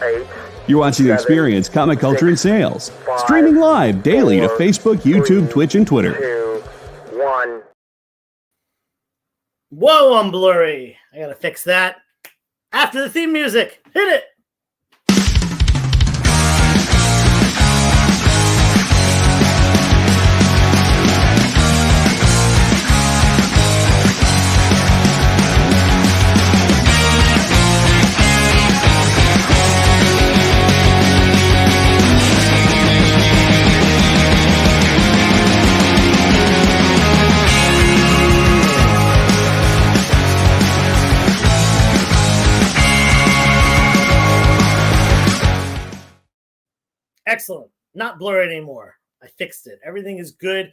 8. You're watching The Experience, Comic Culture and Sales. Streaming live daily to Facebook, YouTube, Twitch, and Twitter. 2, 1. Whoa, I'm blurry. I gotta fix that. After the theme music, hit it. Excellent. Not blurry anymore. I fixed it. Everything is good.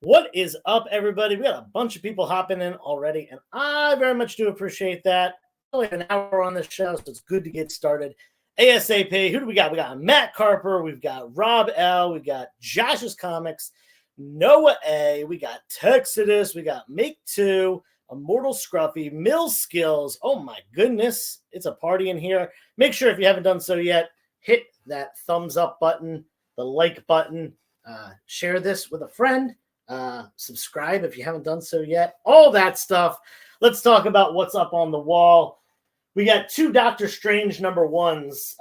What is up, everybody? We got a bunch of people hopping in already, and I very much do appreciate that. Only an hour on the show, so it's good to get started. ASAP. Who do we got? We got Matt Carper. We've got Rob L. We've got Josh's Comics. Noah A. We got Texidus. We got Make 2. Immortal Scruffy. Mill Skills. Oh, my goodness. It's a party in here. Make sure if you haven't done so yet, hit that thumbs up button, the like button, share this with a friend, subscribe if you haven't done so yet, all that stuff. Let's talk about what's up on the wall. We got 2 Doctor Strange number 1s,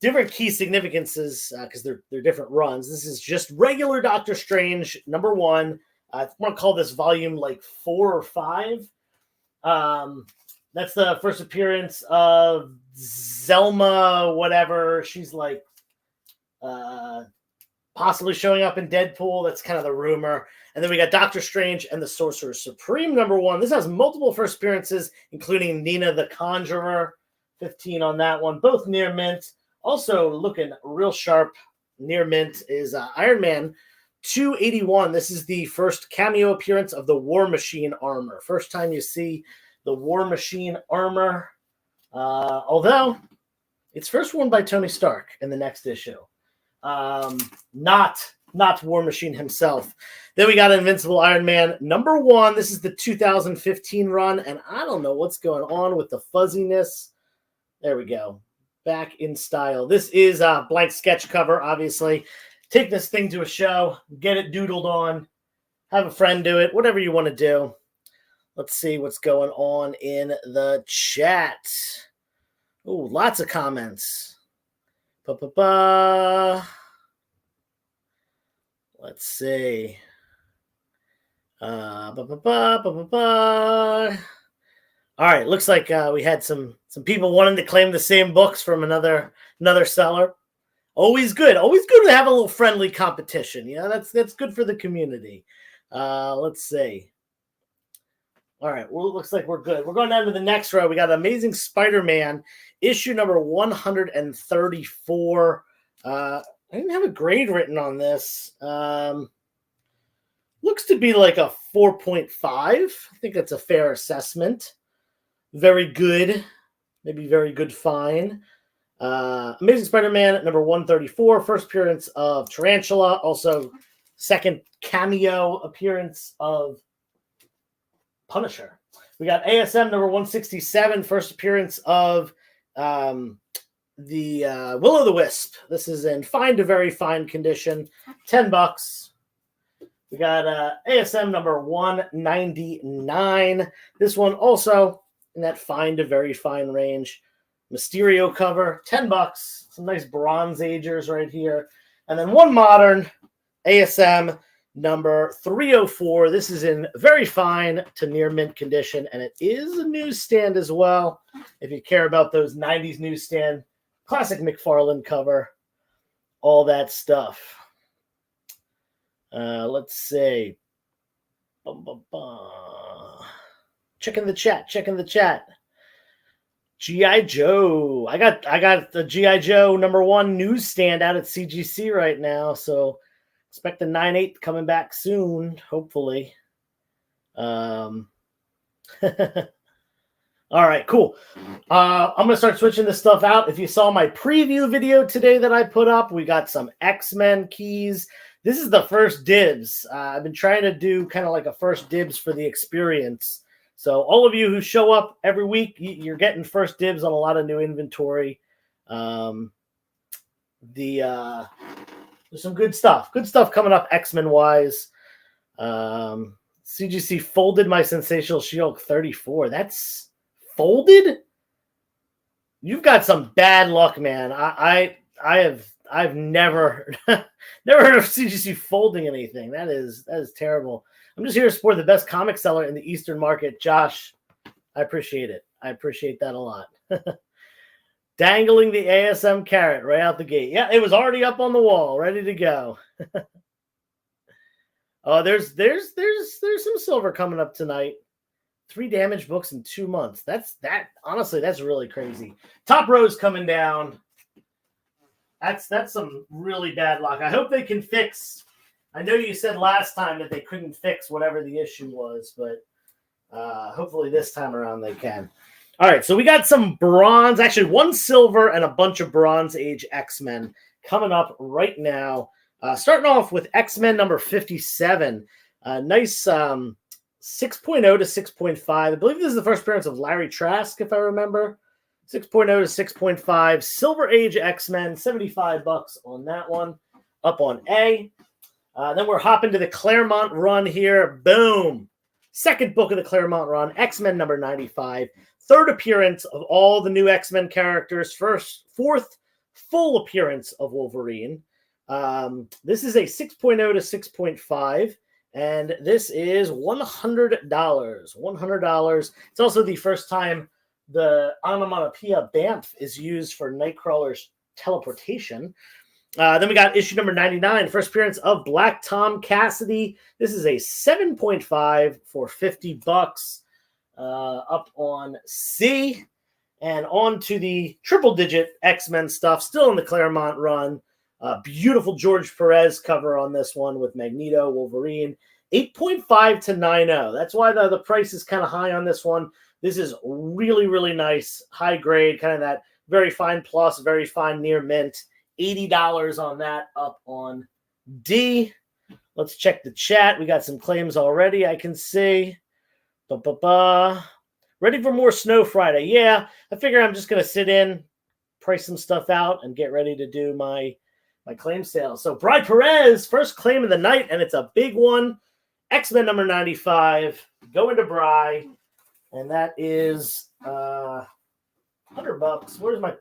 different key significances because they're different runs. This is just regular Doctor Strange number 1. I want to call this volume like 4 or 5. That's the first appearance of Zelma, whatever. She's like possibly showing up in Deadpool. That's kind of the rumor. And then we got Doctor Strange and the Sorcerer Supreme number 1. This has multiple first appearances, including Nina the Conjurer, 15 on that one. Both near mint. Also looking real sharp near mint is Iron Man 281. This is the first cameo appearance of the War Machine armor. First time you see the War Machine armor, although it's first worn by Tony Stark in the next issue, not War Machine himself. Then we got Invincible Iron Man number 1. This is the 2015 run, and I don't know what's going on with the fuzziness. There we go, back in style. This is a blank sketch cover, obviously. Take this thing to a show, get it doodled on, have a friend do it, whatever you want to do. Let's see what's going on in the chat. Oh, lots of comments. Let's see. All right, looks like we had some people wanting to claim the same books from another seller. Always good to have a little friendly competition. You know, that's good for the community. Let's see. All right, well, it looks like we're good. We're going down to the next row. We got Amazing Spider-Man, issue number 134. I didn't have a grade written on this. Looks to be like a 4.5. I think that's a fair assessment. Very good. Maybe very good fine. Amazing Spider-Man, number 134. First appearance of Tarantula. Also, second cameo appearance of Punisher. We got ASM number 167, first appearance of the Will-O-the-Wisp. This is in fine to very fine condition, $10. We got ASM number 199. This one also in that fine to very fine range. Mysterio cover, $10. Some nice Bronze Agers right here. And then one modern, ASM number 304. This is in very fine to near mint condition, and it is a newsstand as well. If you care about those 90s newsstand, classic McFarlane cover, all that stuff. Let's see. Checking the chat. G.I. Joe. I got the G.I. Joe number 1 newsstand out at CGC right now, so expect the 9/8 coming back soon, hopefully. All right, cool. I'm going to start switching this stuff out. If you saw my preview video today that I put up, we got some X-Men keys. This is the first dibs. I've been trying to do kind of like a first dibs for the experience. So all of you who show up every week, you're getting first dibs on a lot of new inventory. There's some good stuff. Good stuff coming up X-Men wise. CGC folded my Sensational She-Hulk 34. That's folded? You've got some bad luck, man. I've never never heard of CGC folding anything. That is terrible. I'm just here to support the best comic seller in the Eastern market. Josh, I appreciate it. I appreciate that a lot. Dangling the ASM carrot right out the gate. Yeah, it was already up on the wall, ready to go. Oh, there's some silver coming up tonight. 3 damage books in 2 months. Honestly, that's really crazy. Top row's coming down. That's some really bad luck. I hope they can fix. I know you said last time that they couldn't fix whatever the issue was, but hopefully this time around they can. All right, so we got some bronze, actually 1 silver and a bunch of Bronze Age X-Men coming up right now. Starting off with X-Men number 57. Nice 6.0 to 6.5. I believe this is the first appearance of Larry Trask, if I remember. 6.0 to 6.5. Silver Age X-Men, $75 on that one. Up on A. Then we're hopping to the Claremont run here. Boom. Second book of the Claremont run, X-Men number 95. Third appearance of all the new X-Men characters. Fourth full appearance of Wolverine. This is a 6.0 to 6.5, and this is $100. $100. It's also the first time the onomatopoeia BAMF is used for Nightcrawler's teleportation. Then we got issue number 99, first appearance of Black Tom Cassidy. This is a 7.5 for $50. Up on C, and on to the triple-digit X-Men stuff, still in the Claremont run. Beautiful George Perez cover on this one with Magneto, Wolverine. 8.5 to 9.0. That's why the price is kind of high on this one. This is really, really nice, high grade, kind of that very fine plus, very fine near mint. $80 on that, up on D. Let's check the chat. We got some claims already, I can see. Ready for more Snow Friday. Yeah, I figure I'm just going to sit in, price some stuff out, and get ready to do my claim sale. So Bri Perez, first claim of the night, and it's a big one. X-Men number 95, going to Bri, and that is $100. Where's my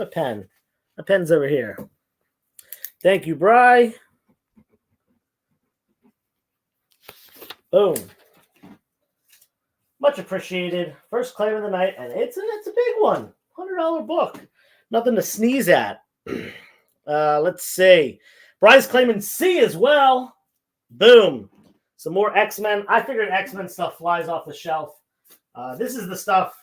pen? My pen's over here. Thank you, Bri. Boom. Much appreciated. First claim of the night, and it's a big one. $100 book. Nothing to sneeze at. Let's see. Bri's claiming C as well. Boom. Some more X-Men. I figured X-Men stuff flies off the shelf. This is the stuff.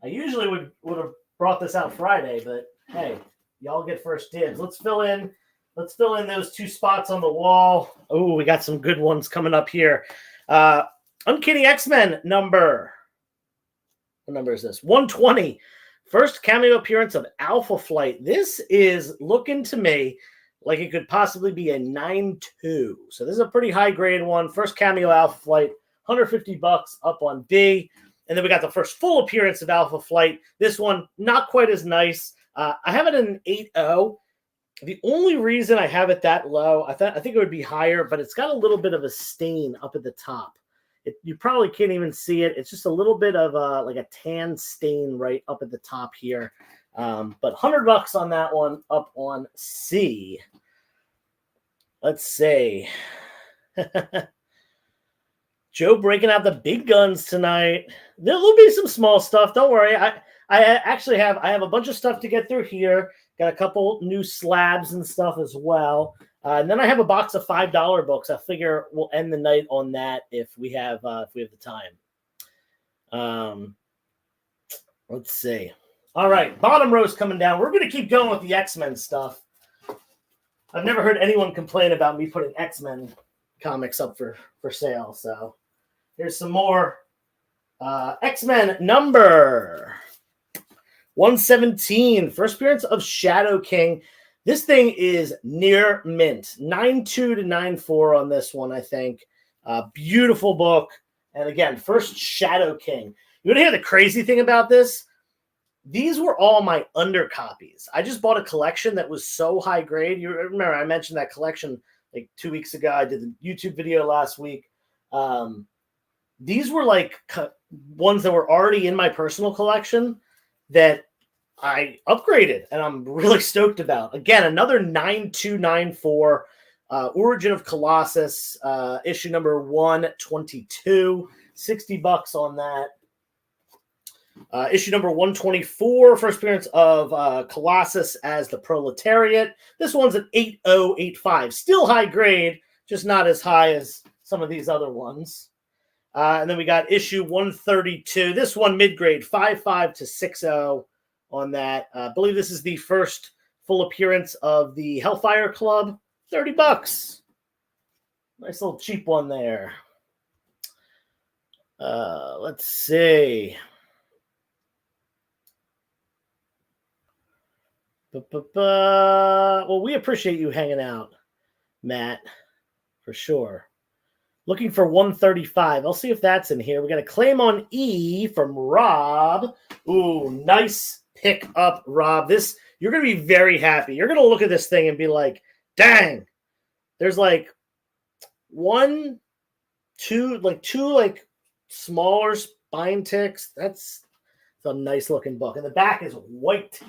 I usually would have brought this out Friday, but hey, y'all get first dibs. Let's fill in those 2 spots on the wall. Oh, we got some good ones coming up here. Uncanny X-Men number. What number is this? 120. First cameo appearance of Alpha Flight. This is looking to me like it could possibly be a 9.2. So this is a pretty high grade one. First cameo Alpha Flight, $150 up on B. And then we got the first full appearance of Alpha Flight. This one, not quite as nice. I have it at an 8.0. The only reason I have it that low, I think it would be higher, but it's got a little bit of a stain up at the top. You probably can't even see it. It's just a little bit of like a tan stain right up at the top here. But $100 on that one, up on C. Let's see. Joe breaking out the big guns tonight. There will be some small stuff. Don't worry. I actually have a bunch of stuff to get through here. Got a couple new slabs and stuff as well. And then I have a box of $5 books. I figure we'll end the night on that if we have the time. Let's see. All right, bottom row's coming down. We're going to keep going with the X-Men stuff. I've never heard anyone complain about me putting X-Men comics up for sale. So here's some more X-Men number 117. First appearance of Shadow King. This thing is near mint. 9.2 to 9.4 on this one, I think. Beautiful book. And again, first Shadow King. You want to hear the crazy thing about this? These were all my undercopies. I just bought a collection that was so high grade. You remember I mentioned that collection like 2 weeks ago. I did the YouTube video last week. These were like ones that were already in my personal collection that I upgraded, and I'm really stoked about. Again, another 9294 Origin of Colossus, issue number 122, $60 on that. Issue number 124, first appearance of Colossus as the Proletariat. This one's an 8085, still high grade, just not as high as some of these other ones. And then we got issue 132. This one mid-grade, 5.5 to 6.0 on that. I believe this is the first full appearance of the Hellfire Club. $30. Nice little cheap one there. Let's see. Well, we appreciate you hanging out, Matt, for sure. Looking for 135. I'll see if that's in here. We got a claim on E from Rob. Ooh, nice pick up, Rob. This, you're going to be very happy. You're going to look at this thing and be like, dang, there's like two smaller spine ticks. That's a nice looking book. And the back is white.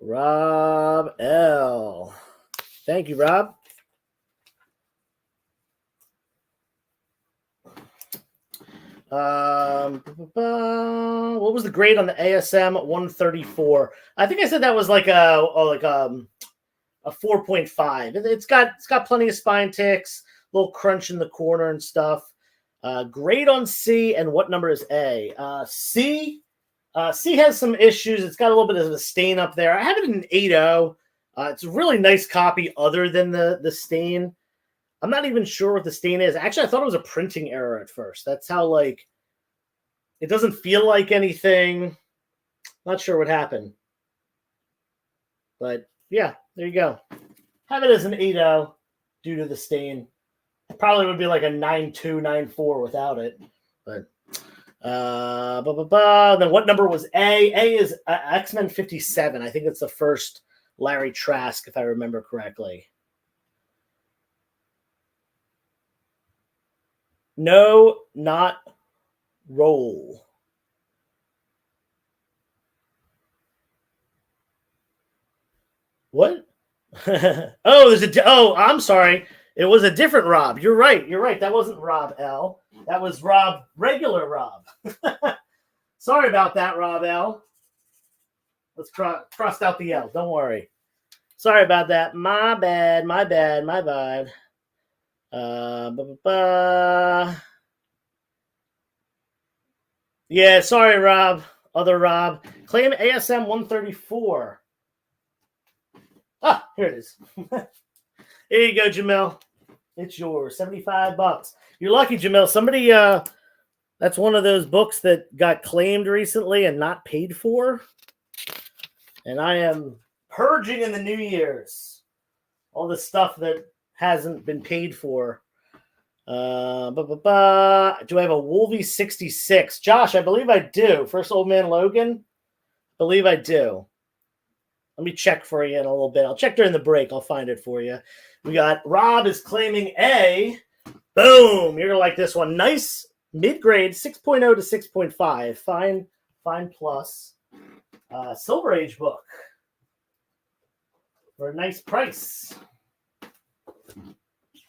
Rob L. Thank you, Rob. What was the grade on the ASM 134? I think I said that was like a 4.5. It's got plenty of spine ticks, a little crunch in the corner and stuff. Grade on C, and what number is A? C has some issues. It's got a little bit of a stain up there. I have it in an 8.0. It's a really nice copy other than the stain. I'm not even sure what the stain is. Actually, I thought it was a printing error at first. That's how, like, it doesn't feel like anything. Not sure what happened. But, yeah, there you go. Have it as an 8.0 due to the stain. It probably would be like a 9.2, 9.4 without it. But, then what number was A? A is X-Men 57. I think it's the first Larry Trask, if I remember correctly. No, not roll. What? I'm sorry. It was a different Rob. You're right. That wasn't Rob L. That was regular Rob. Sorry about that, Rob L. Let's cross out the L. Don't worry. Sorry about that. My bad. Yeah, sorry, Rob. Other Rob. Claim ASM 134. Ah, here it is. Here you go, Jamil. It's yours. $75. You're lucky, Jamil. Somebody, that's one of those books that got claimed recently and not paid for. And I am purging in the New Year's all the stuff that hasn't been paid for. Do I have a Wolvie 66? Josh, I believe I do. First Old Man Logan? I believe I do. Let me check for you in a little bit. I'll check during the break. I'll find it for you. We got Rob is claiming A. Boom. You're going to like this one. Nice mid-grade, 6.0 to 6.5. Fine plus. Silver Age book for a nice price.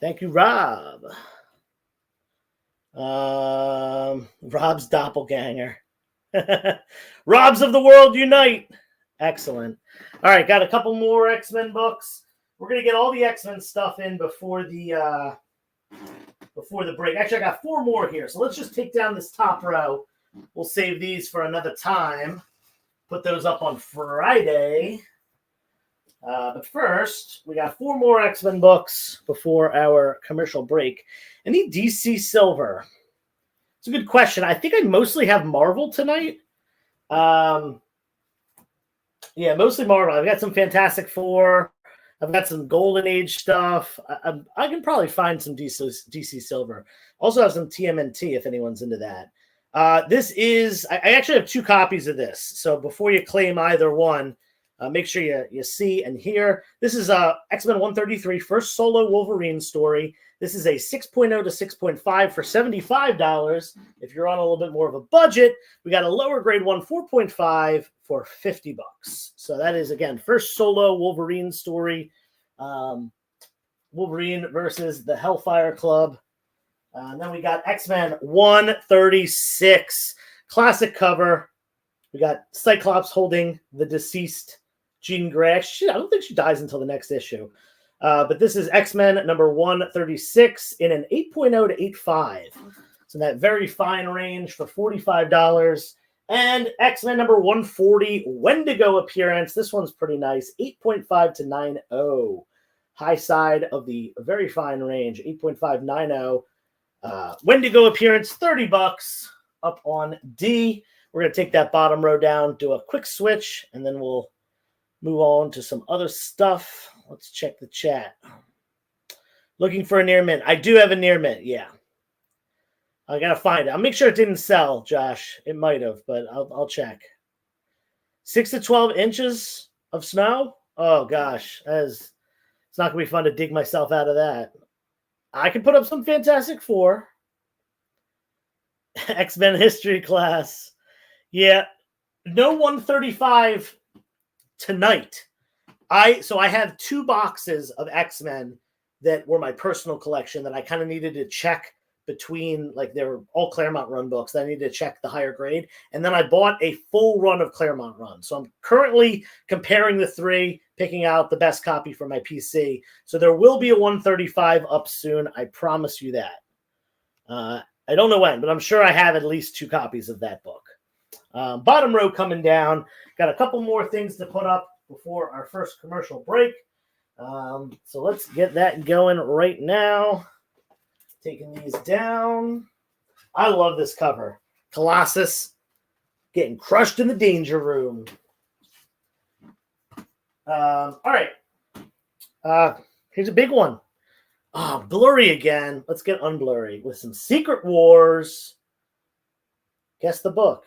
Thank you, Rob. Rob's doppelganger. Robs of the world unite. Excellent. All right, got a couple more X-Men books. We're gonna get all the X-Men stuff in before the break. Actually, I got 4 more here, so let's just take down this top row. We'll save these for another time. Put those up on Friday. But first, we got 4 more X-Men books before our commercial break. Any DC Silver? It's a good question. I think I mostly have Marvel tonight. Yeah, mostly Marvel. I've got some Fantastic Four. I've got some Golden Age stuff. I can probably find some DC Silver. Also have some TMNT if anyone's into that. This is, I actually have 2 copies of this. So before you claim either one, make sure you see and hear. This is X-Men 133, first solo Wolverine story. This is a 6.0 to 6.5 for $75. If you're on a little bit more of a budget, we got a lower grade one, 4.5 for $50. So that is, again, first solo Wolverine story. Wolverine versus the Hellfire Club. And then we got X-Men 136, classic cover. We got Cyclops holding the deceased Jean Grey. I don't think she dies until the next issue. But this is X-Men number 136 in an 8.0 to 8.5. So that very fine range for $45. And X-Men number 140, Wendigo appearance. This one's pretty nice, 8.5 to 9.0. High side of the very fine range, 8.5, 9.0. Wendigo appearance, $30 up on D. We're going to take that bottom row down, do a quick switch, and then we'll move on to some other stuff. Let's check the chat. Looking for a near mint. I do have a near mint, yeah. I got to find it. I'll make sure it didn't sell, Josh. It might have, but I'll check. 6 to 12 inches of snow? Oh, gosh. It's not going to be fun to dig myself out of that. I can put up some Fantastic Four. X-Men history class. Yeah. No 135 tonight. I have 2 boxes of X-Men that were my personal collection that I kind of needed to check between, like, they were all Claremont run books that I needed to check the higher grade. And then I bought a full run of Claremont run. So I'm currently comparing the 3, picking out the best copy for my PC. So there will be a 135 up soon. I promise you that. I don't know when, but I'm sure I have at least 2 copies of that book. Bottom row coming down. Got a couple more things to put up before our first commercial break. So let's get that going right now. Taking these down. I love this cover. Colossus getting crushed in the danger room. All right. Here's a big one. Blurry again. Let's get unblurry with some Secret Wars. Guess the book.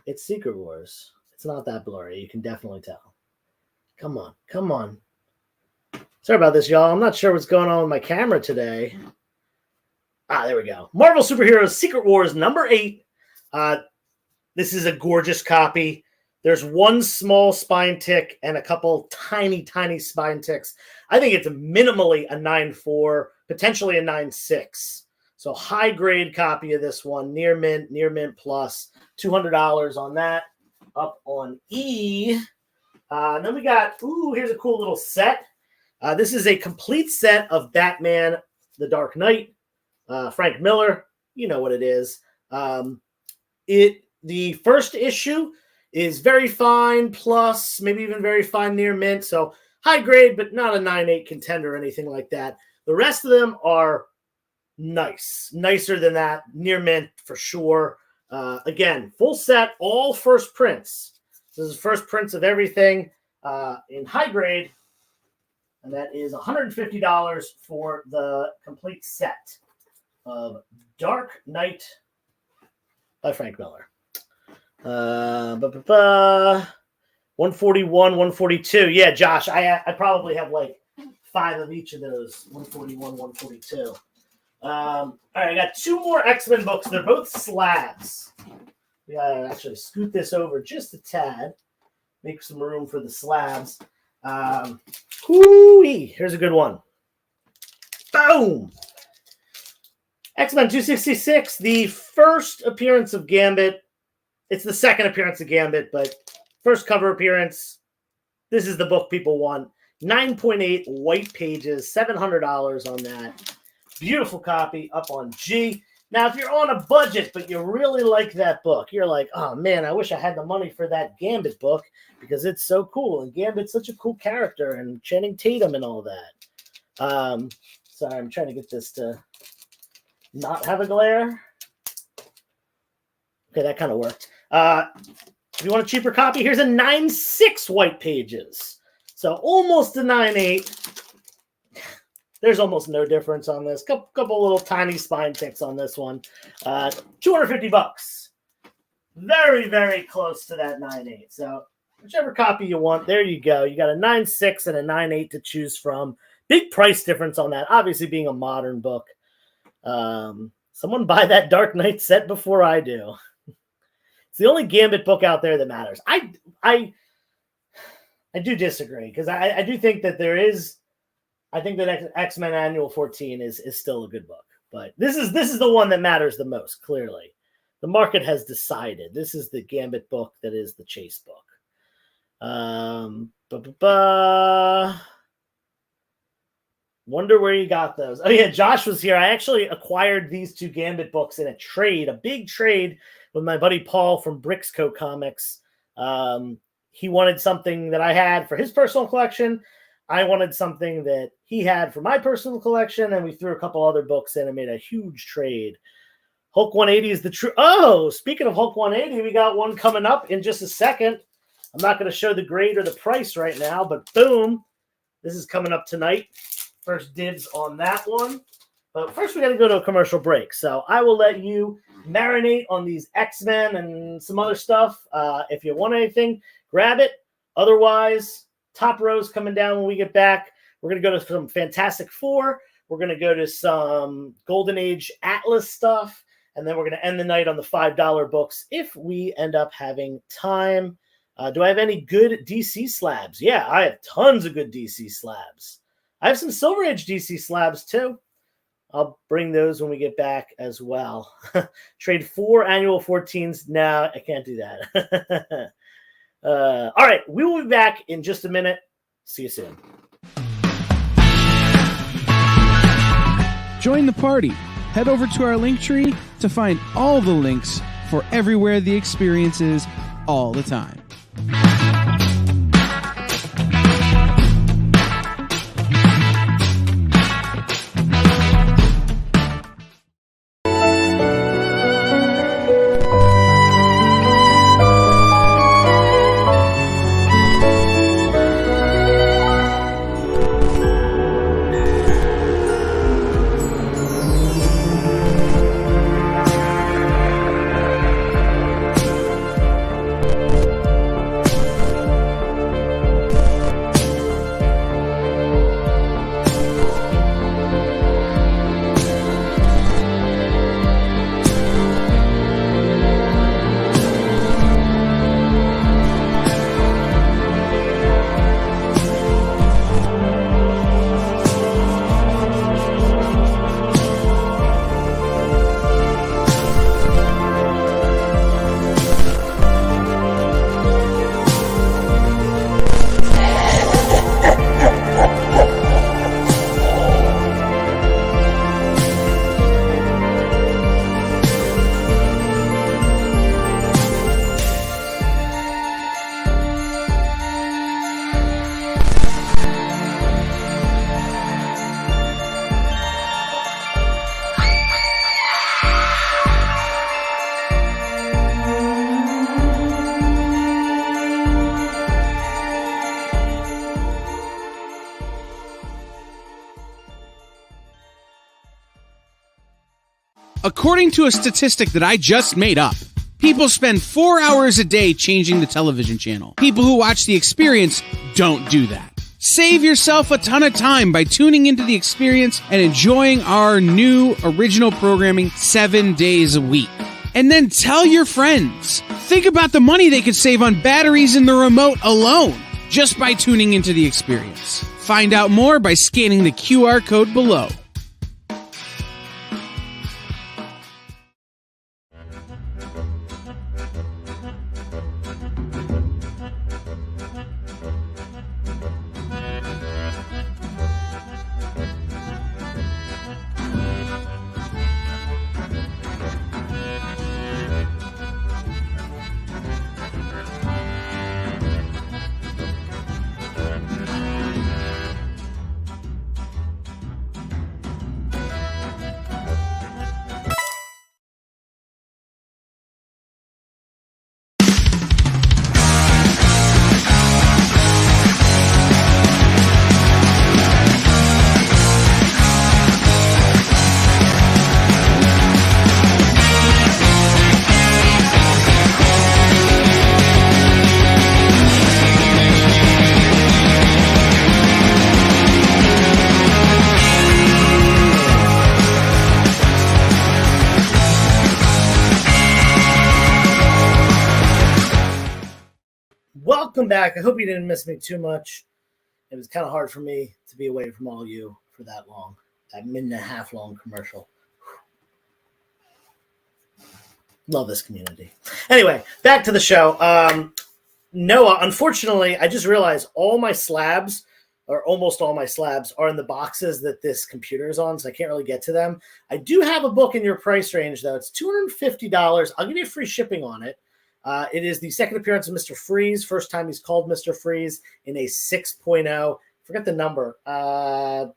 It's Secret Wars. It's not that blurry. You can definitely tell. Come on. Come on. Sorry about this, y'all. I'm not sure what's going on with my camera today. There we go. Marvel Superheroes Secret Wars number 8. This is a gorgeous copy. There's 1 small spine tick and a couple tiny, tiny spine ticks. I think it's minimally a 9.4, potentially a 9.6. So high grade copy of this one, near mint plus, $200 on that. Up on E. And then we got, here's a cool little set. This is a complete set of Batman, The Dark Knight. Frank Miller, you know what it is. The first issue is very fine plus, maybe even very fine near mint. So high grade, but not a 9.8 contender or anything like that. The rest of them are nice, nicer than that. Near mint for sure. Again, full set, all first prints. This is first prints of everything in high grade. And that is $150 for the complete set of Dark Knight by Frank Miller. 141, 142. Yeah, Josh, I probably have like 5 of each of those. 141, 142. All right, I got 2 more X-Men books. They're both slabs. We gotta actually scoot this over just a tad. Make some room for the slabs. Here's a good one. Boom! X-Men 266, the first appearance of Gambit. It's the second appearance of Gambit, but first cover appearance. This is the book people want. 9.8 white pages, $700 on that. Beautiful copy up on G. Now, if you're on a budget, but you really like that book, you're like, oh, man, I wish I had the money for that Gambit book because it's so cool. And Gambit's such a cool character and Channing Tatum and all that. Sorry, I'm trying to get this to not have a glare. Okay, that kind of worked. If you want a cheaper copy, here's a 9.6 white pages. So almost a 9.8. There's almost no difference on this. Couple little tiny spine ticks on this one. $250. Very, very close to that 9.8. So whichever copy you want, there you go. You got a 9.6 and a 9.8 to choose from. Big price difference on that, obviously being a modern book. Someone buy that Dark Knight set before I do. It's the only Gambit book out there that matters. I do disagree because I do think that there is. I think that X-Men Annual 14 is still a good book, but this is the one that matters the most. Clearly, the market has decided this is the Gambit book that is the Chase book. Wonder where you got those. Oh yeah, Josh was here. I actually acquired these two Gambit books in a big trade with my buddy Paul from Brixco Comics. He wanted something that I had for his personal collection. I wanted something that he had for my personal collection, and we threw a couple other books in and made a huge trade. Hulk 180 is the true. Oh, speaking of Hulk 180, we got one coming up in just a second. I'm not going to show the grade or the price right now, but boom, this is coming up tonight. First dibs on that one. But first, we got to go to a commercial break. So I will let you marinate on these X-Men and some other stuff. If you want anything, grab it. Otherwise, top row's coming down when we get back. We're going to go to some Fantastic Four. We're going to go to some Golden Age Atlas stuff. And then we're going to end the night on the $5 books if we end up having time. Do I have any good DC slabs? Yeah, I have tons of good DC slabs. I have some Silver Age DC slabs too. I'll bring those when we get back as well. Trade 4 Annual 14s. No, I can't do that. All right, we will be back in just a minute. See you soon. Join the party. Head over to our link tree to find all the links for everywhere the experience is all the time. According to a statistic that I just made up, people spend 4 hours a day changing the television channel. People who watch The Experience don't do that. Save yourself a ton of time by tuning into The Experience and enjoying our new original programming 7 days a week. And then tell your friends. Think about the money they could save on batteries in the remote alone just by tuning into The Experience. Find out more by scanning the QR code below. welcome back. I hope you didn't miss me too much. It was kind of hard for me to be away from all you for that long, that minute and a half long commercial. Love this community. Anyway, back to the show. Noah, unfortunately, I just realized all my slabs, or almost all my slabs, are in the boxes that this computer is on, so I can't really get to them. I do have a book in your price range, though. It's $250. I'll give you free shipping on it. It is the second appearance of Mr. Freeze. First time he's called Mr. Freeze in a 6.0. Forget the number.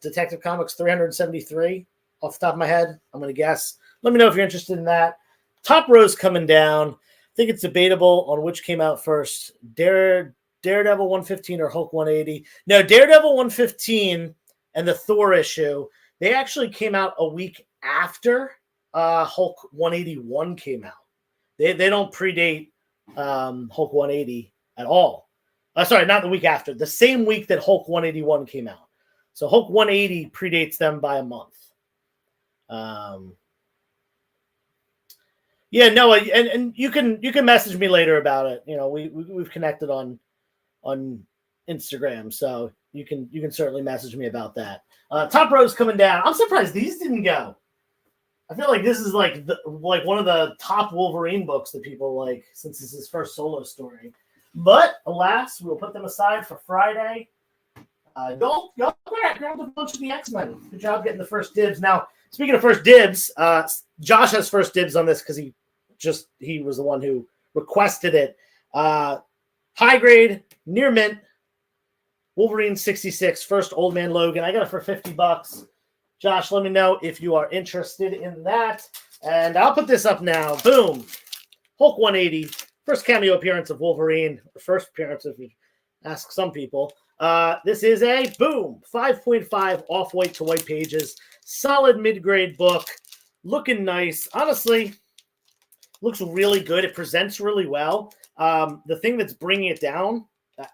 Detective Comics 373 off the top of my head. I'm going to guess. Let me know if you're interested in that. Top row's coming down. I think it's debatable on which came out first. Daredevil 115 or Hulk 180. No, Daredevil 115 and the Thor issue, they actually came out a week after Hulk 181 came out. They don't predate Hulk 180 at all. Sorry, not the week after. The same week that Hulk 181 came out. So Hulk 180 predates them by a month. Yeah, Noah, and you can message me later about it. You know, we've connected on Instagram, so you can certainly message me about that. Top row's coming down. I'm surprised these didn't go. I feel like this is like one of the top Wolverine books that people like, since this is his first solo story. But alas, we'll put them aside for Friday. Y'all grabbed a bunch of the X-Men. Good job getting the first dibs. Now, speaking of first dibs, Josh has first dibs on this because he was the one who requested it. High grade, near mint, Wolverine 66, first Old Man Logan. I got it for $50. Josh, let me know if you are interested in that. And I'll put this up now. Boom. Hulk 180, first cameo appearance of Wolverine, or first appearance if you ask some people. This is a, boom, 5.5 off-white to white pages. Solid mid-grade book. Looking nice. Honestly, looks really good. It presents really well. The thing that's bringing it down,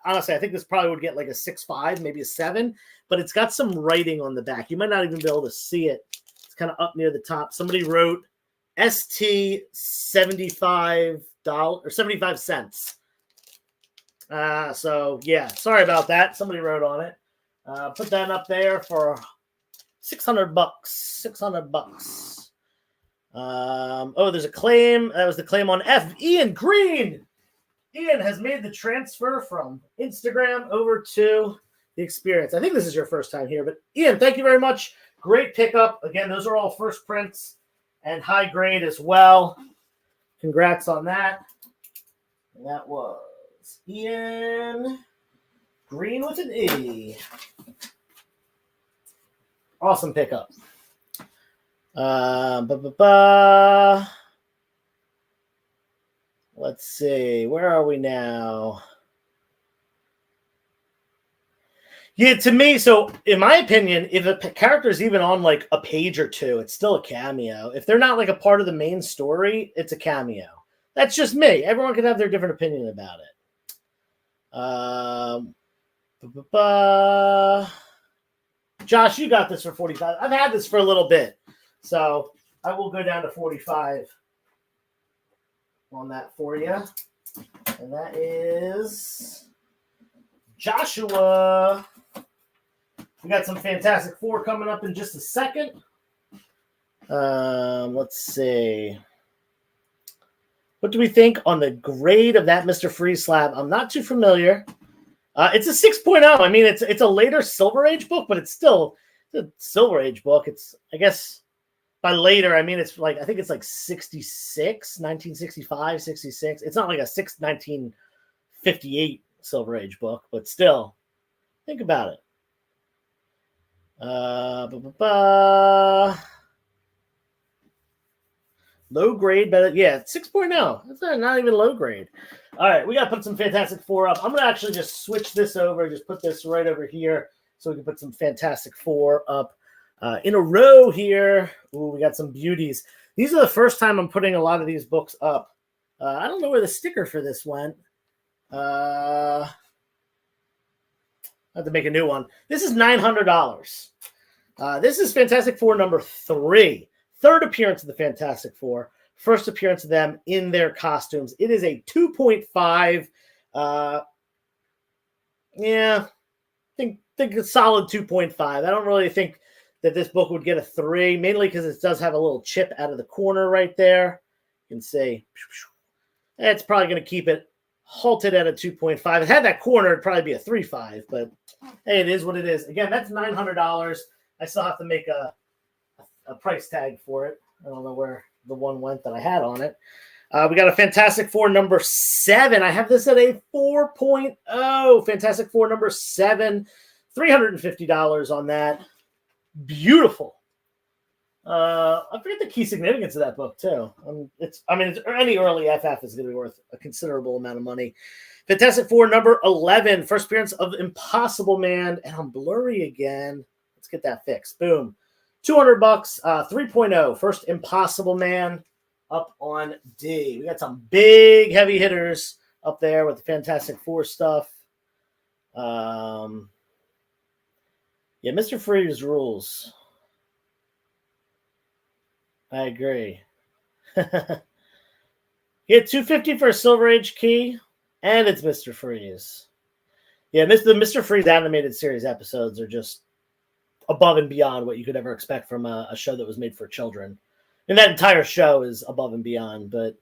honestly, I think this probably would get like a 6.5, maybe a 7, but it's got some writing on the back. You might not even be able to see it. It's kind of up near the top. Somebody wrote ST $75 or 75 cents. So yeah, sorry about that. Somebody wrote on it. Put that up there for $600. $600. There's a claim. That was the claim on F. Ian Green. Ian has made the transfer from Instagram over to the Experience. I think this is your first time here, but Ian, thank you very much. Great pickup. Again, those are all first prints and high grade as well. Congrats on that. And that was Ian Green with an E. Awesome pickup. Let's see. Where are we now? Yeah, to me, so in my opinion, if a character is even on like a page or two, it's still a cameo. If they're not like a part of the main story, it's a cameo. That's just me. Everyone can have their different opinion about it. Josh, you got this for 45. I've had this for a little bit, so I will go down to 45 on that for you. And that is Joshua. We got some Fantastic Four coming up in just a second. Let's see. What do we think on the grade of that Mr. Freeze slab? I'm not too familiar. It's a 6.0. I mean, it's a later Silver Age book, but it's still a Silver Age book. It's, I guess, by later, I mean, it's like, I think it's like 66, 1965, 66. It's not like a 1958 Silver Age book, but still, think about it. Low grade, but yeah, 6.0. That's not even low grade. All right, we got to put some Fantastic Four up. I'm going to actually just switch this over, just put this right over here so we can put some Fantastic Four up in a row here. Ooh, we got some beauties. These are the first time I'm putting a lot of these books up. I don't know where the sticker for this went. I have to make a new one. This is $900. This is Fantastic Four number 3. Third appearance of the Fantastic Four. First appearance of them in their costumes. It is a 2.5 Yeah, think a solid 2.5. I don't really think that this book would get a 3, mainly because it does have a little chip out of the corner right there. You can see it's probably going to keep it halted at a 2.5. If it had that corner, it'd probably be a 3.5, but hey, it is what it is. Again, that's $900. I still have to make a price tag for it. I don't know where the one went that I had on it. We got a Fantastic Four number 7. I have this at a 4.0. Fantastic Four number 7. $350 on that. Beautiful. I forget the key significance of that book too. Any early FF is going to be worth a considerable amount of money. Fantastic Four number 11. First appearance of Impossible Man, and I'm blurry again. Let's get that fixed. Boom. $200. 3.0. First Impossible Man. Up on D. We got some big heavy hitters up there with the Fantastic Four stuff. Yeah, Mr. Freeze rules. I agree. You get $250 for a Silver Age key, and it's Mr. Freeze. Yeah, the Mr. Freeze animated series episodes are just above and beyond what you could ever expect from a show that was made for children. And that entire show is above and beyond, but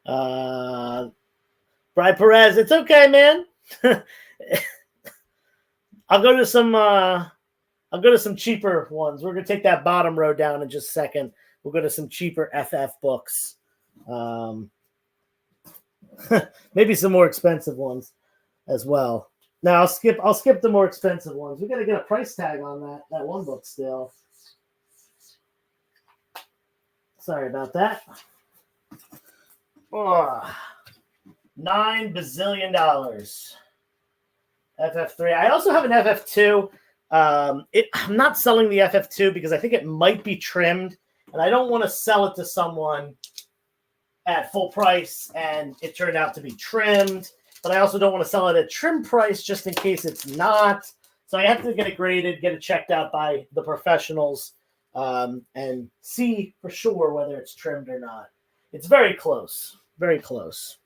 Brian Perez, it's okay, man. I'll go to some cheaper ones. We're gonna take that bottom row down in just a second. We'll go to some cheaper FF books. Maybe some more expensive ones as well. Now I'll skip the more expensive ones. We gotta get a price tag on that one book still. Sorry about that. $9 bazillion. FF3. I also have an FF2. I'm not selling the FF2 because I think it might be trimmed, and I don't want to sell it to someone at full price and it turned out to be trimmed, but I also don't want to sell it at trim price just in case it's not. So I have to get it graded, get it checked out by the professionals, and see for sure whether it's trimmed or not. It's very close. Very close.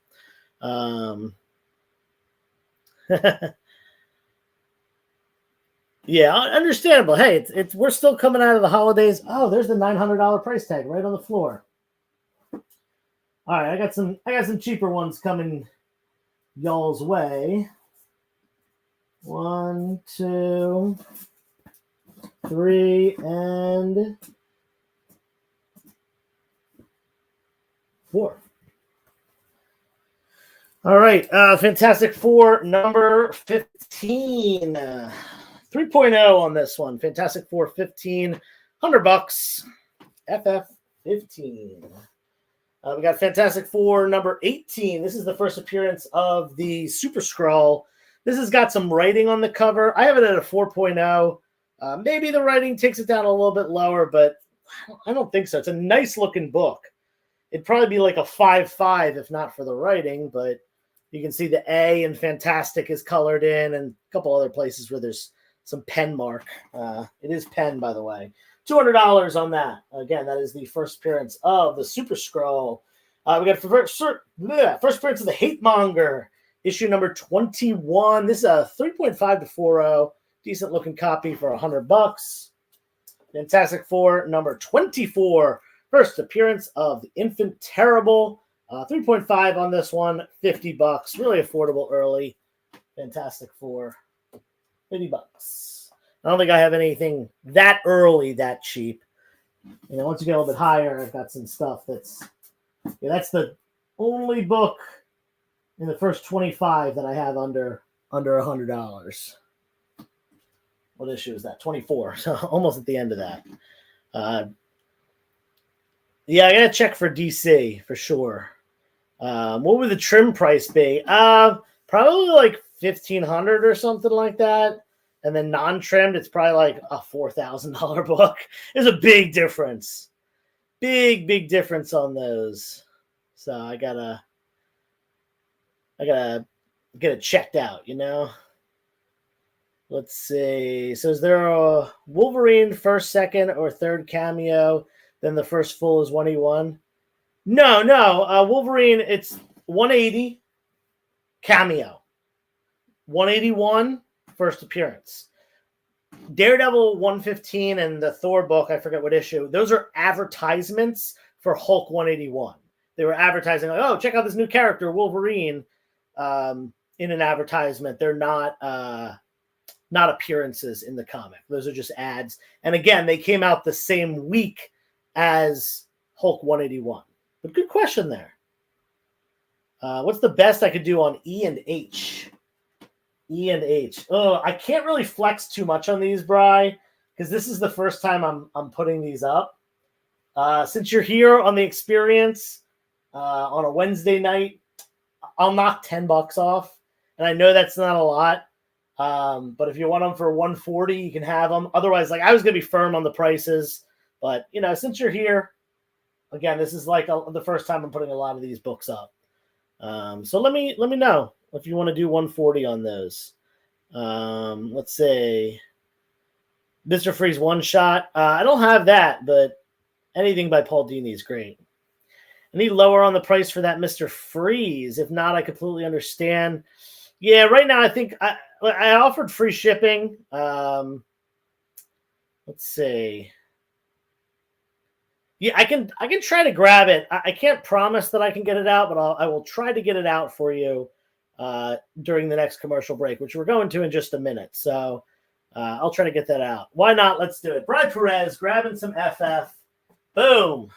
Yeah, understandable. Hey, it's we're still coming out of the holidays. Oh, there's the $900 price tag right on the floor. All right, I got some cheaper ones coming y'all's way. 1, 2, 3, and 4. All right, Fantastic Four number 15. 3.0 on this one. Fantastic Four 15. $100. FF 15. We got Fantastic Four number 18. This is the first appearance of the Super Skrull. This has got some writing on the cover. I have it at a 4.0. Maybe the writing takes it down a little bit lower, but I don't think so. It's a nice looking book. It'd probably be like a 5.5 if not for the writing, but you can see the A in Fantastic is colored in and a couple other places where there's some pen mark. It is pen, by the way. $200 on that. Again, that is the first appearance of the Super Skrull. We got first appearance of the Hate Monger, issue number 21. This is a 3.5 to 4.0. Decent looking copy for $100. Fantastic Four number 24. First appearance of the Infant Terrible. 3.5 on this one. $50. Really affordable early. Fantastic Four. $50. I don't think I have anything that early, that cheap. You know, once you get a little bit higher, I've got some stuff that's the only book in the first 25 that I have under $100. What issue is that? 24. So almost at the end of that. Yeah, I gotta check for DC for sure. What would the trim price be? Probably like $1,500 or something like that. And then non-trimmed, it's probably like a $4,000 book. There's a big difference. Big difference on those. So I gotta get it checked out, you know? Let's see. So is there a Wolverine first, second, or third cameo? Then the first full is 181? No. Wolverine, it's 180 cameo. 181, first appearance. Daredevil 115 and the Thor book, I forget what issue, those are advertisements for Hulk 181. They were advertising, like, oh, check out this new character, Wolverine, in an advertisement. They're not appearances in the comic. Those are just ads. And again, they came out the same week as Hulk 181. But good question there. What's the best I could do on E and H? E and H. Oh, I can't really flex too much on these, Bri, because this is the first time I'm putting these up. Since you're here on the experience on a Wednesday night, I'll knock $10 off. And I know that's not a lot. But if you want them for $140, you can have them. Otherwise, like, I was going to be firm on the prices. But, you know, since you're here, again, this is like the first time I'm putting a lot of these books up. So let me know if you want to do 140 on those. Let's say Mr. Freeze one shot. I don't have that, but anything by Paul Dini is great. Any lower on the price for that Mr. Freeze? If not, I completely understand. Yeah, right now I think I offered free shipping. Let's see. Yeah, I can try to grab it. I can't promise that I can get it out, but I will try to get it out for you during the next commercial break, which we're going to in just a minute. So I'll try to get that out. Why not? Let's do it. Brad Perez grabbing some FF. Boom.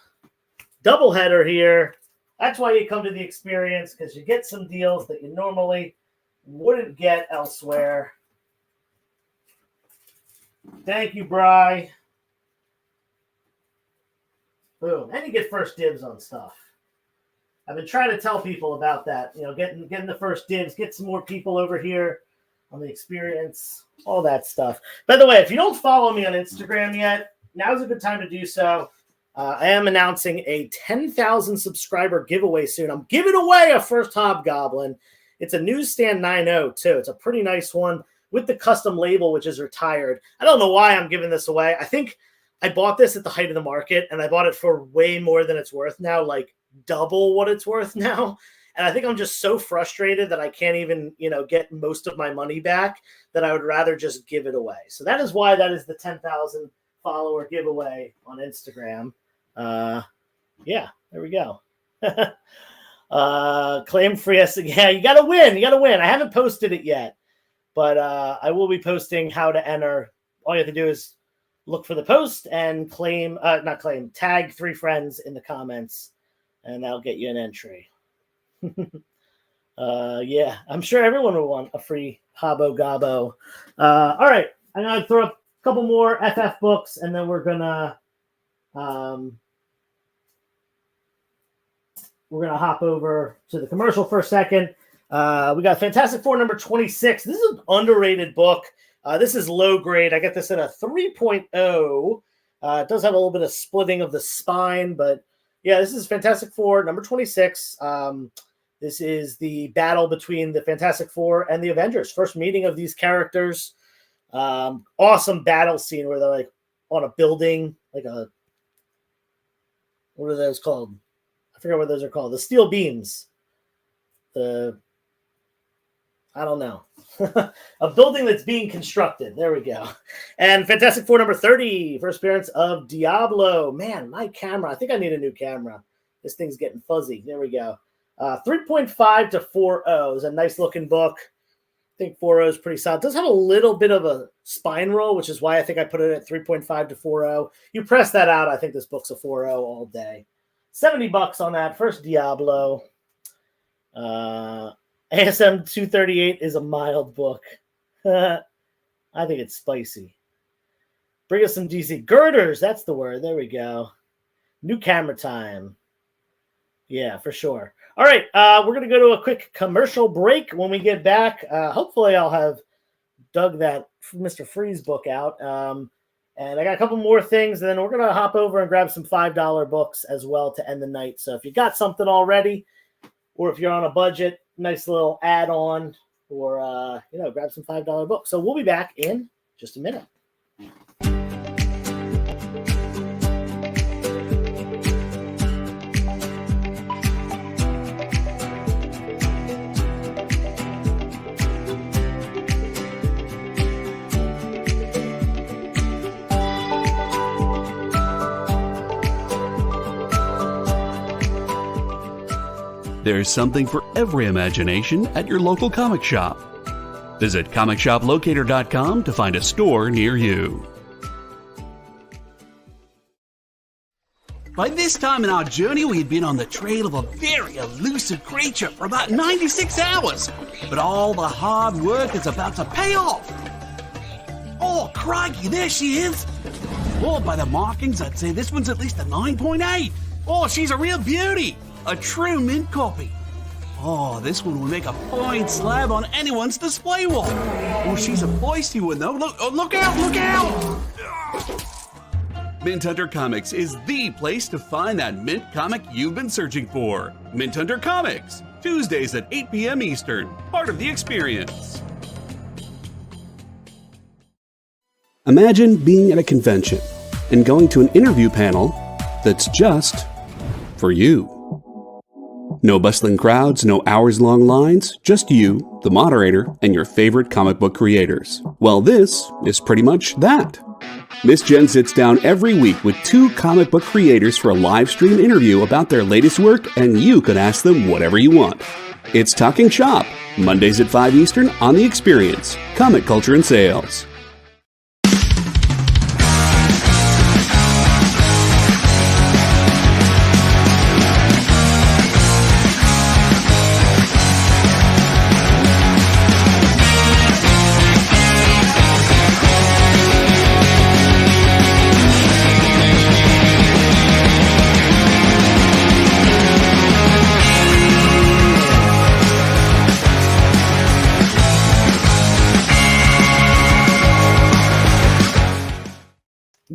Doubleheader here. That's why you come to the experience, because you get some deals that you normally wouldn't get elsewhere. Thank you, Bri. Boom. And you get first dibs on stuff. I've been trying to tell people about that. You know, getting the first dibs, get some more people over here on the experience, all that stuff. By the way, if you don't follow me on Instagram yet, now's a good time to do so. I am announcing a 10,000 subscriber giveaway soon. I'm giving away a first Hobgoblin. It's a Newsstand 9.0 too. It's a pretty nice one with the custom label, which is retired. I don't know why I'm giving this away. I think I bought this at the height of the market, and I bought it for way more than it's worth now, like double what it's worth now. And I think I'm just so frustrated that I can't even, get most of my money back, that I would rather just give it away. So that is why that is the 10,000 follower giveaway on Instagram. Yeah, there we go. Claim free. Yeah, you got to win. You got to win. I haven't posted it yet, but I will be posting how to enter. All you have to do is look for the post and tag 3 friends in the comments, and that'll get you an entry. Yeah, I'm sure everyone will want a free Hobbo Gobbo. All right, I'm going to throw up a couple more FF books, and then we're going to hop over to the commercial for a second. We got Fantastic Four number 26. This is an underrated book. This is low grade. I get this at a 3.0. It does have a little bit of splitting of the spine, but yeah, this is Fantastic Four number 26. This is the battle between the Fantastic Four and the Avengers. First meeting of these characters. Awesome battle scene where they're like on a building, what are those called? I forget what those are called. The steel beams. I don't know. A building that's being constructed. There we go. And Fantastic Four number 30, first appearance of Diablo. Man, my camera. I think I need a new camera. This thing's getting fuzzy. There we go. 3.5 to 4.0 is a nice looking book. I think 4.0 is pretty solid. It does have a little bit of a spine roll, which is why I think I put it at 3.5 to 4.0. You press that out, I think this book's a 4.0 all day. $70 on that. First Diablo. ASM 238 is a mild book. I think it's spicy. Bring us some DC. Girders, that's the word. There we go. New camera time. Yeah, for sure. All right, we're going to go to a quick commercial break. When we get back, hopefully I'll have dug that Mr. Freeze book out. And I got a couple more things, and then we're going to hop over and grab some $5 books as well to end the night. So if you got something already, or if you're on a budget, nice little add-on, or, grab some $5 books. So we'll be back in just a minute. There's something for every imagination at your local comic shop. Visit ComicShopLocator.com to find a store near you. By this time in our journey, we had been on the trail of a very elusive creature for about 96 hours. But all the hard work is about to pay off. Oh, crikey, there she is. Oh, by the markings, I'd say this one's at least a 9.8. Oh, she's a real beauty. A true mint copy. Oh, this one will make a fine slab on anyone's display wall. Oh, she's a feisty one, though. Look out, look out! Mint Hunter Comics is the place to find that mint comic you've been searching for. Mint Hunter Comics, Tuesdays at 8 p.m. Eastern, part of the experience. Imagine being at a convention and going to an interview panel that's just for you. No bustling crowds, no hours-long lines, just you, the moderator, and your favorite comic book creators. Well, this is pretty much that. Miss Jen sits down every week with 2 comic book creators for a live stream interview about their latest work, and you can ask them whatever you want. It's Talking Shop, Mondays at 5 Eastern on The Experience, Comic Culture and Sales.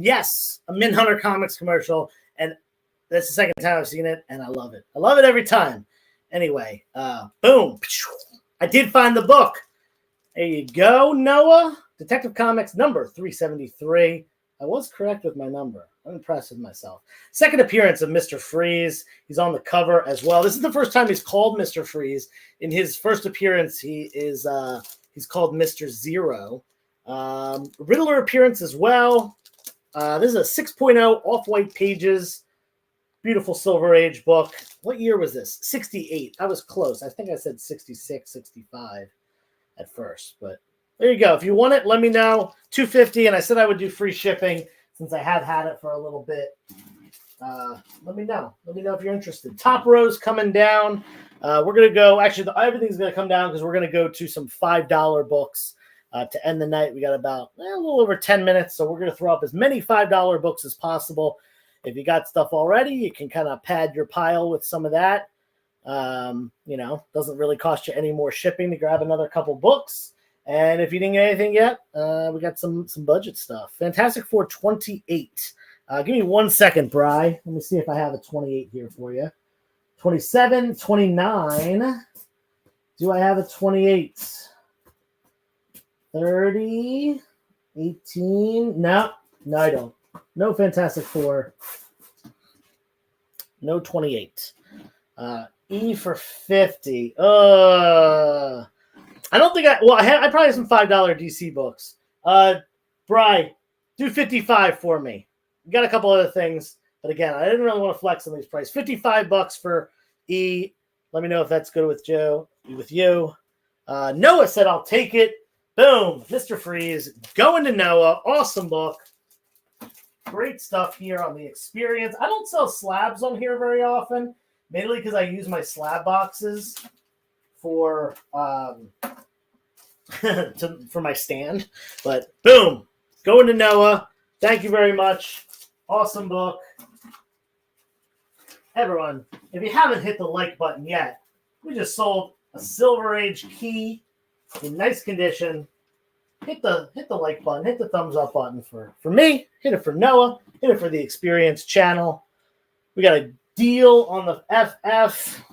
Yes, a Mint Hunter Comics commercial, and that's the second time I've seen it, and I love it. I love it every time. Anyway, boom. I did find the book. There you go, Noah. Detective Comics number 373. I was correct with my number. I'm impressed with myself. Second appearance of Mr. Freeze. He's on the cover as well. This is the first time he's called Mr. Freeze. In his first appearance, he's called Mr. Zero. Riddler appearance as well. This is a 6.0 off-white pages, beautiful Silver Age book. What year was this? 68. I was close. I think I said 66, 65 at first. But there you go. If you want it, let me know. $2.50, and I said I would do free shipping since I have had it for a little bit. Let me know. Let me know if you're interested. Top row's coming down. We're going to go. Actually, everything's going to come down because we're going to go to some $5 books. To end the night, we got about a little over 10 minutes, so we're going to throw up as many $5 books as possible. If you got stuff already, you can kind of pad your pile with some of that. Doesn't really cost you any more shipping to grab another couple books. And if you didn't get anything yet, we got some budget stuff. Fantastic Four 28. Give me 1 second, Bri. Let me see if I have a 28 here for you. 27, 29. Do I have a 28? 30, 18. No, I don't. No Fantastic Four. No 28. E for 50. I don't think I probably have some $5 DC books. Bri, do 55 for me. We got a couple other things, but again, I didn't really want to flex on these prices. $55 for E. Let me know if that's good with you. Noah said I'll take it. Boom, Mr. Freeze, going to Noah. Awesome book. Great stuff here on The Experience. I don't sell slabs on here very often, mainly because I use my slab boxes for for my stand. But boom, going to Noah. Thank you very much. Awesome book. Everyone, if you haven't hit the like button yet, we just sold a Silver Age key in nice condition. Hit the like button, hit the thumbs up button for me, hit it for Noah, hit it for the Experience channel. We got a deal on the FF.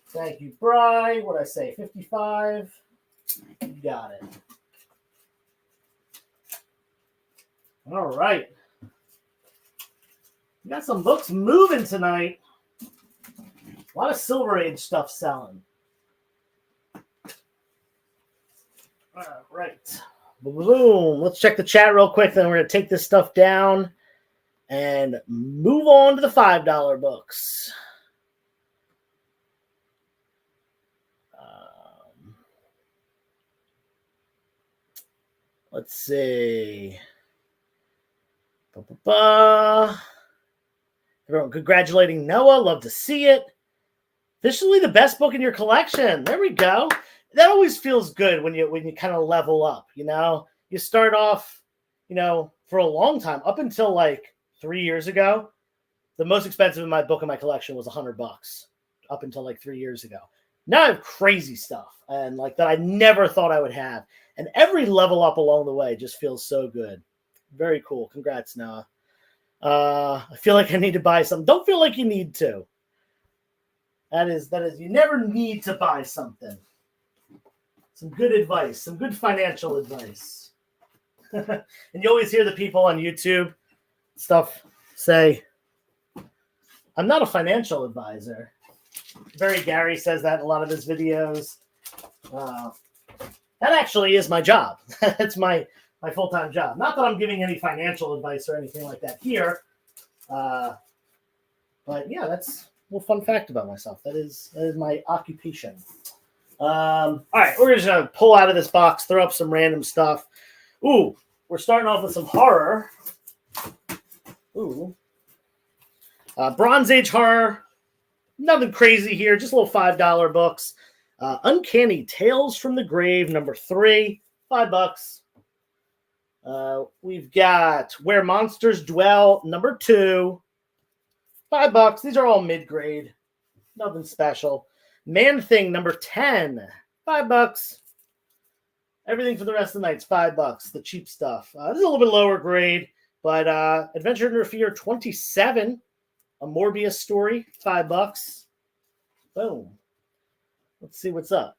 Thank you, Bri. What'd I say? 55. You got it. All right. We got some books moving tonight. A lot of Silver Age stuff selling. All right. Boom. Let's check the chat real quick. Then we're going to take this stuff down and move on to the $5 books. Let's see. Everyone congratulating Noah. Love to see it. Officially the best book in your collection. There we go. That always feels good when you kind of level up, you know. You start off, you know, for a long time, up until like 3 years ago. The most expensive in my book in my collection was $100 up until like 3 years ago. Now I have crazy stuff and like that I never thought I would have. And every level up along the way just feels so good. Very cool. Congrats, Noah. I feel like I need to buy something. Don't feel like you need to. That is, you never need to buy something. Some good advice, some good financial advice. And you always hear the people on YouTube stuff say, I'm not a financial advisor. Barry Gary says that in a lot of his videos. That actually is my job. That's my full-time job. Not that I'm giving any financial advice or anything like that here. But yeah, that's a little fun fact about myself. That is my occupation. All right, we're just going to pull out of this box, throw up some random stuff. Ooh, we're starting off with some horror. Ooh. Bronze Age horror. Nothing crazy here, just little $5 books. Uncanny Tales from the Grave, number 3, $5. We've got Where Monsters Dwell, number 2, $5. These are all mid-grade. Nothing special. Man Thing, number 10, $5. Everything for the rest of the night's $5. The cheap stuff. This is a little bit lower grade, but Adventure Under Fear 27, a Morbius story, $5. Boom. Let's see what's up.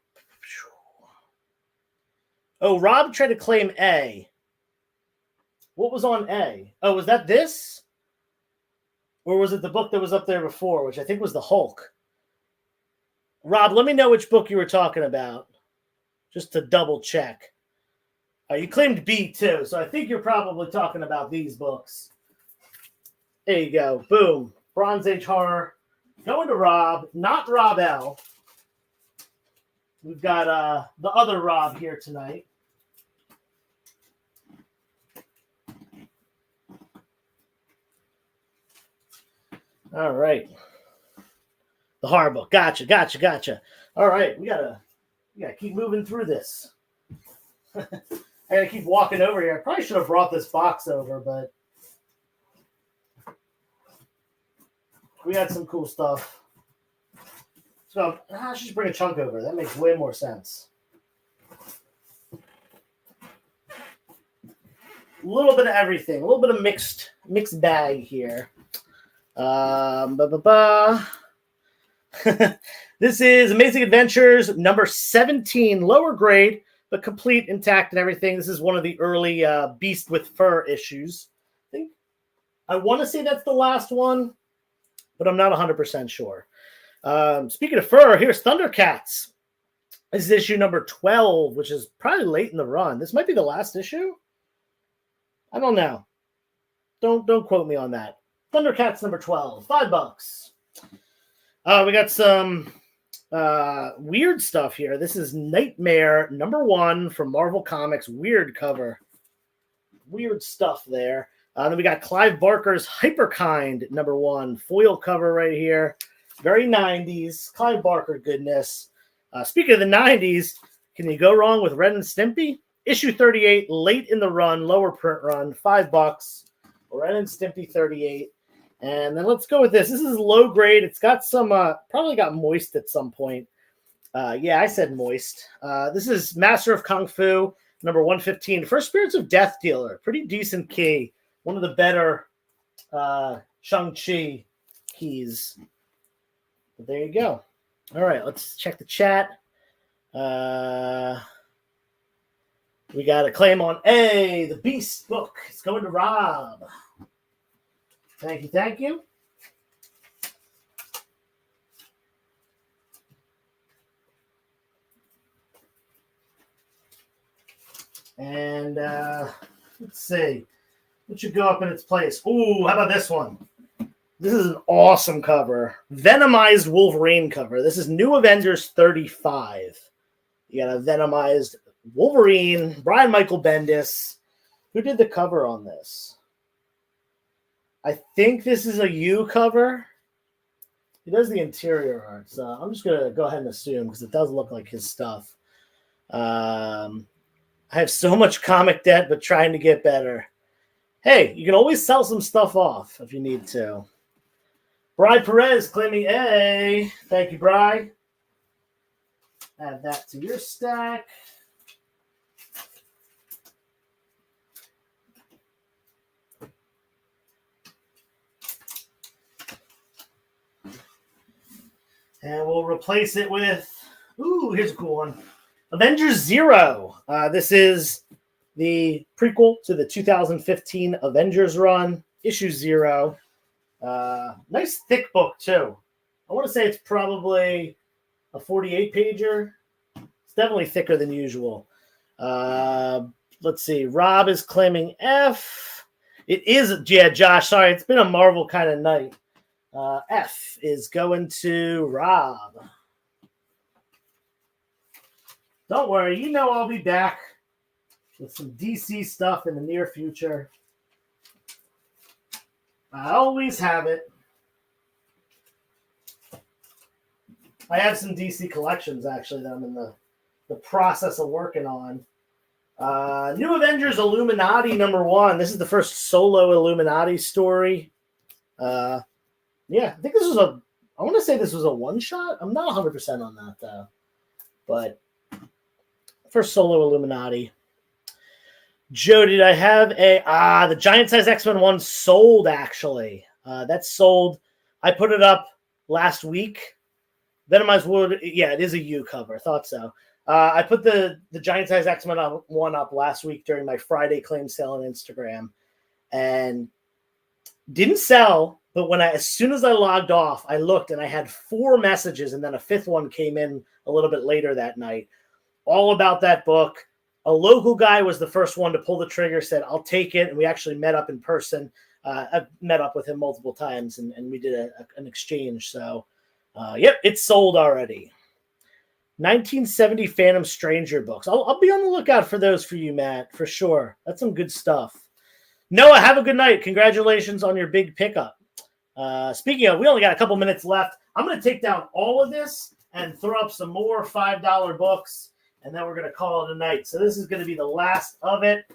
Oh, Rob tried to claim A. What was on A? Oh, was that this? Or was it the book that was up there before, which I think was the Hulk? Rob, let me know which book you were talking about, just to double check. You claimed B too, so I think you're probably talking about these books. There you go. Boom. Bronze Age horror. Going to Rob, not Rob L. We've got the other Rob here tonight. All right. The horror book. Gotcha. All right. We gotta keep moving through this. I gotta keep walking over here. I probably should have brought this box over, but we had some cool stuff. So I should just bring a chunk over. That makes way more sense. A little bit of everything. A little bit of mixed bag here. This is Amazing Adventures number 17, lower grade, but complete, intact, and everything. This is one of the early Beast with Fur issues. I want to say that's the last one, but I'm not 100% sure. Speaking of fur, here's Thundercats. This is issue number 12, which is probably late in the run. This might be the last issue. I don't know. Don't quote me on that. Thundercats number 12, $5. We got some weird stuff here. This is Nightmare number 1 from Marvel Comics. Weird cover. Weird stuff there. Then we got Clive Barker's Hyperkind number 1. Foil cover right here. Very 90s. Clive Barker goodness. Speaking of the 90s, can you go wrong with Ren and Stimpy? Issue 38, late in the run, lower print run, $5. Ren and Stimpy 38. And then let's go with this. This is low grade. It's got some, probably got moist at some point. Yeah, I said moist. This is Master of Kung Fu, number 115. First Spirits of Death Dealer. Pretty decent key. One of the better Shang-Chi keys. But there you go. All right, let's check the chat. We got a claim on A, the Beast book. It's going to Rob. Thank you. And let's see. What should go up in its place? Ooh, how about this one? This is an awesome cover. Venomized Wolverine cover. This is New Avengers 35. You got a Venomized Wolverine, Brian Michael Bendis. Who did the cover on this? I think this is a U cover. He does the interior art, so I'm just going to go ahead and assume because it does look like his stuff. I have so much comic debt, but trying to get better. Hey, you can always sell some stuff off if you need to. Bri Perez claiming A. Thank you, Bri. Add that to your stack. And we'll replace it with, here's a cool one. Avengers Zero. This is the prequel to the 2015 Avengers run, issue 0. Nice thick book, too. I want to say it's probably a 48-pager. It's definitely thicker than usual. Let's see. Rob is claiming F. It is, Josh, sorry. It's been a Marvel kind of night. F is going to Rob. Don't worry, you know I'll be back with some DC stuff in the near future. I always have it. I have some DC collections, actually, that I'm in the process of working on. New Avengers Illuminati #1. This is the first solo Illuminati story. Yeah, I think this was I want to say this was a one-shot. I'm not 100% on that, though. But first solo Illuminati. Joe, did I have the Giant Size X-Men one sold, actually. That's sold. I put it up last week. Venomized Wood, yeah, it is a U cover. I thought so. I put the Giant Size X-Men one up last week during my Friday claim sale on Instagram. And didn't sell. But as soon as I logged off, I looked and I had 4 messages, and then a 5th one came in a little bit later that night, all about that book. A local guy was the first one to pull the trigger, said, I'll take it. And we actually met up in person. I've met up with him multiple times, and we did an exchange. So, yep, it's sold already. 1970 Phantom Stranger books. I'll be on the lookout for those for you, Matt, for sure. That's some good stuff. Noah, have a good night. Congratulations on your big pickup. Speaking of, we only got a couple minutes left. I'm going to take down all of this and throw up some more $5 books, and then we're going to call it a night. So this is going to be the last of it.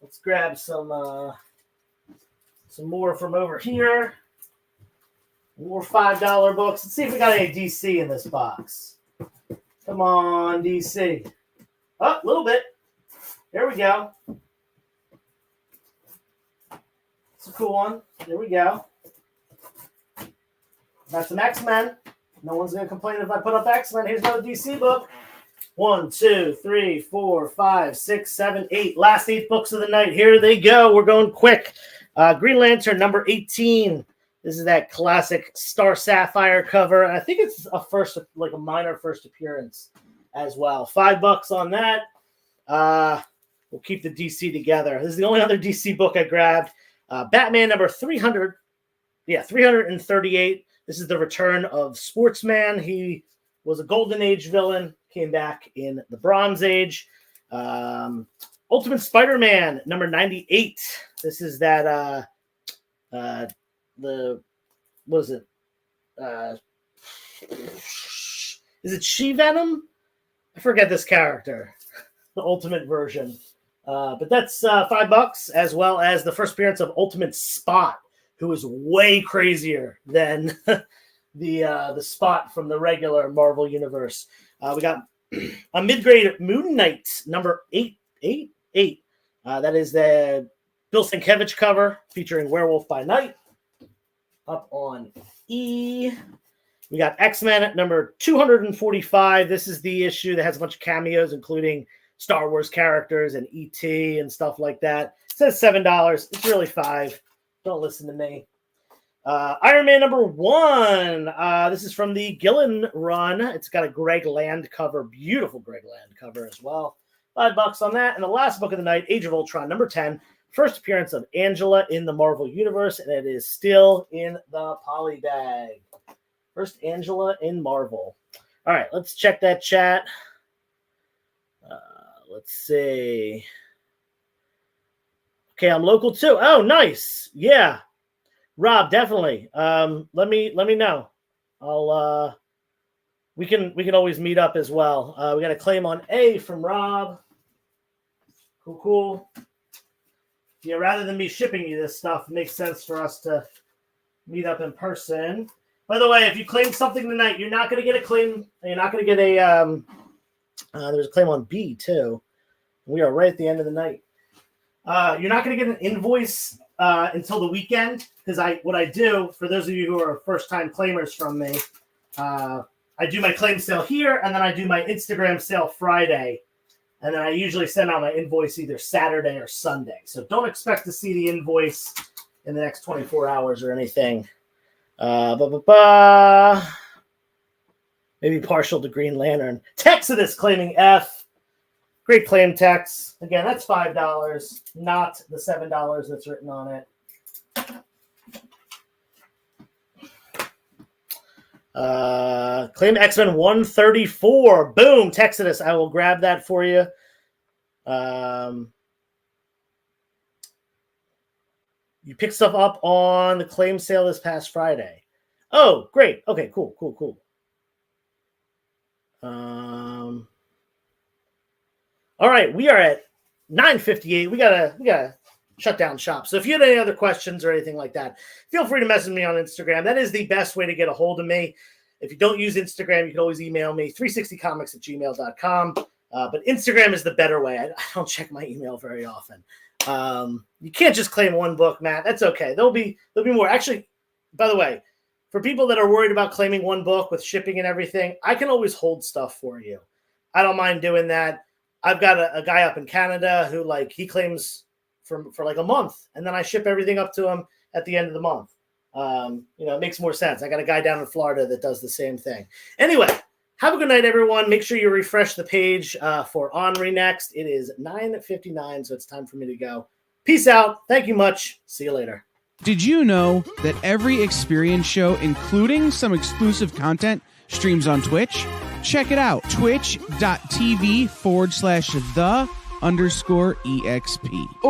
Let's grab some more from over here. More $5 books. Let's see if we got any DC in this box. Come on, DC. Oh, a little bit. There we go. It's a cool one. There we go. Got some X-Men. No one's going to complain if I put up X-Men. Here's another DC book. 1, 2, 3, 4, 5, 6, 7, 8. Last 8 books of the night. Here they go. We're going quick. Green Lantern number 18. This is that classic Star Sapphire cover. I think it's a minor first appearance as well. $5 on that. We'll keep the DC together. This is the only other DC book I grabbed. Batman number 300. Yeah, 338. This is the return of Sportsman. He was a Golden Age villain, came back in the Bronze Age. Ultimate Spider-Man, number 98. This is that, what is it? Is it She-Venom? I forget this character, the Ultimate version. But that's $5, as well as the first appearance of Ultimate Spot, who is way crazier than the Spot from the regular Marvel universe. We got a mid-grade Moon Knight, number 888. That is the Bill Sienkiewicz cover featuring Werewolf by Night. Up on E. We got X-Men at number 245. This is the issue that has a bunch of cameos, including Star Wars characters and E.T. and stuff like that. It says $7. It's really $5. Don't listen to me. Iron Man number 1. This is from the Gillen run. It's got a Greg Land cover. Beautiful Greg Land cover as well. $5 on that. And the last book of the night, Age of Ultron number 10. First appearance of Angela in the Marvel Universe, and it is still in the poly bag. First Angela in Marvel. All right, let's check that chat. Let's see. Okay, I'm local too. Oh, nice. Yeah. Rob, definitely. Let me know. I'll we can always meet up as well. We got a claim on A from Rob. Cool. Yeah, rather than me shipping you this stuff, it makes sense for us to meet up in person. By the way, if you claim something tonight, you're not going to get a claim. You're not going to get a. There's a claim on B too. We are right at the end of the night. You're not going to get an invoice until the weekend because what I do for those of you who are first-time claimers from me, I do my claim sale here and then I do my Instagram sale Friday, and then I usually send out my invoice either Saturday or Sunday. So don't expect to see the invoice in the next 24 hours or anything. Maybe partial to Green Lantern. Texodus claiming F. Great claim, Tex. Again, that's $5, not the $7 that's written on it. Claim X-Men 134. Boom, Texodus. I will grab that for you. You picked stuff up on the claim sale this past Friday. Oh, great. Okay, cool. All right, we are at 9:58. We gotta shut down shop. So if you had any other questions or anything like that, feel free to message me on Instagram. That is the best way to get a hold of me. If you don't use Instagram, you can always email me, 360comics@gmail.com. But Instagram is the better way. I don't check my email very often. You can't just claim one book, Matt. That's okay. There'll be more. Actually, by the way, for people that are worried about claiming one book with shipping and everything, I can always hold stuff for you. I don't mind doing that. I've got a guy up in Canada who he claims for like a month, and then I ship everything up to him at the end of the month. It makes more sense. I got a guy down in Florida that does the same thing. Anyway, have a good night, everyone. Make sure you refresh the page for Henri next. It is 9:59, so it's time for me to go. Peace out. Thank you much. See you later. Did you know that every experience show, including some exclusive content, streams on Twitch? Check it out. Twitch.tv/the_EXP.